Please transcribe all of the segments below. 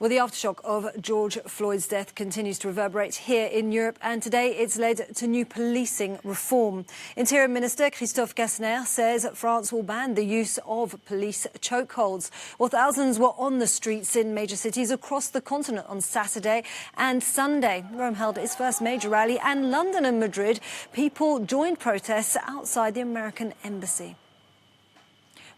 Well, the aftershock of George Floyd's death continues to reverberate here in Europe, and today it's led to new policing reform. Interior Minister Christophe Castaner says France will ban the use of police chokeholds. Well, thousands were on the streets in major cities across the continent on Saturday and Sunday. Rome held its first major rally, and London and Madrid, people joined protests outside the American embassy.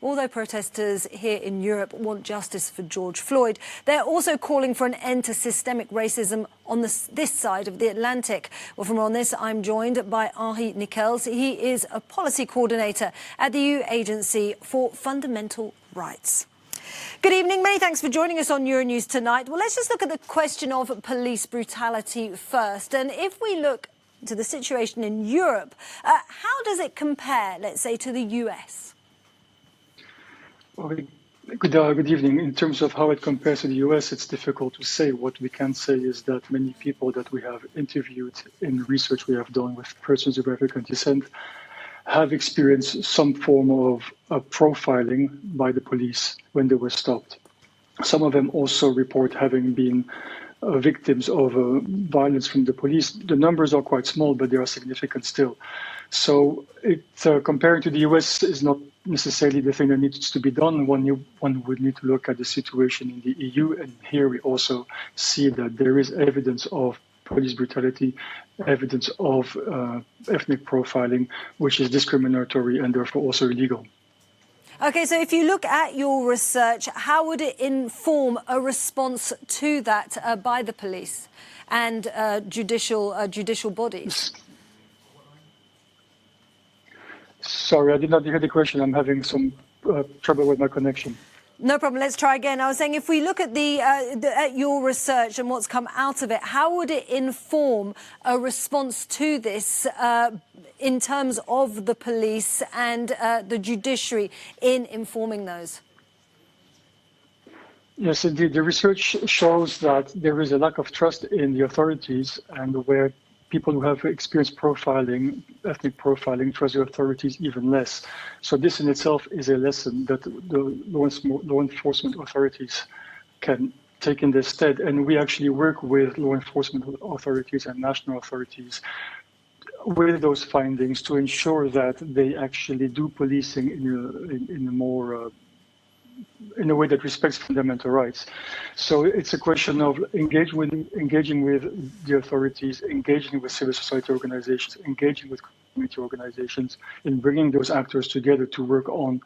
Although protesters here in Europe want justice for George Floyd, they're also calling for an end to systemic racism on this side of the Atlantic. Well, from on this, I'm joined by Henri Nickels. He is a policy coordinator at the EU Agency for Fundamental Rights. Good evening. Many thanks for joining us on Euronews tonight. Well, let's just look at the question of police brutality first. And if we look to the situation in Europe, how does it compare, let's say, to the US? Good evening. In terms of how it compares to the US, it's difficult to say. What we can say is that many people that we have interviewed in research we have done with persons of African descent have experienced some form of profiling by the police when they were stopped. Some of them also report having been victims of violence from the police. The numbers are quite small, but they are significant still. So comparing to the US is not necessarily the thing that needs to be done. One would need to look at the situation in the EU, and here we also see that there is evidence of police brutality, evidence of ethnic profiling, which is discriminatory and therefore also illegal. OK, so if you look at your research, how would it inform a response to that by the police and judicial bodies? Sorry, I did not hear the question. I'm having some trouble with my connection. No problem. Let's try again. I was saying, if we look at at your research and what's come out of it, how would it inform a response to this in terms of the police and the judiciary in informing those? Yes, indeed. The research shows that there is a lack of trust in the authorities, and where people who have experienced profiling, ethnic profiling, trust the authorities even less. So this in itself is a lesson that the law enforcement authorities can take in their stead. And we actually work with law enforcement authorities and national authorities with those findings to ensure that they actually do policing in a way that respects fundamental rights. So it's a question of engaging with the authorities, engaging with civil society organizations, engaging with community organizations, in bringing those actors together to work on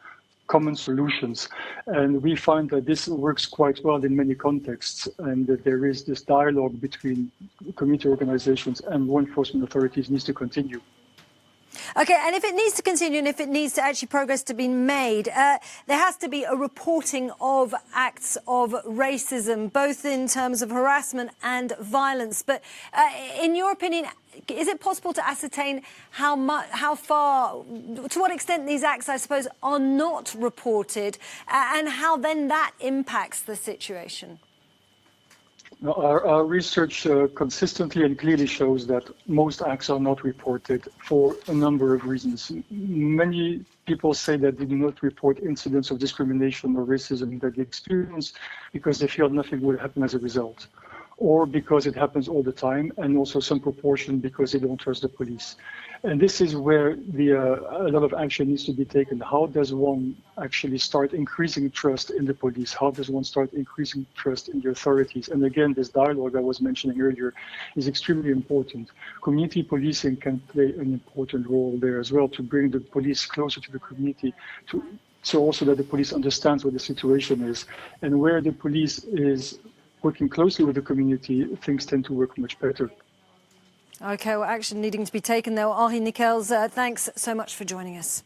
common solutions. And we find that this works quite well in many contexts, and that there is this dialogue between community organizations and law enforcement authorities needs to continue. OK, and if it needs to continue and if it needs to actually progress to be made, there has to be a reporting of acts of racism, both in terms of harassment and violence. But in your opinion, is it possible to ascertain how far, to what extent these acts, I suppose, are not reported and how then that impacts the situation? Our research consistently and clearly shows that most acts are not reported for a number of reasons. Many people say that they do not report incidents of discrimination or racism that they experience because they feel nothing will happen as a result, or because it happens all the time, and also some proportion because they don't trust the police. And this is where a lot of action needs to be taken. How does one actually start increasing trust in the police? How does one start increasing trust in the authorities? And again, this dialogue I was mentioning earlier is extremely important. Community policing can play an important role there as well, to bring the police closer to the community, so also that the police understands what the situation is. And where the police is working closely with the community, things tend to work much better. OK, well, action needing to be taken there. Henri Nickels, thanks so much for joining us.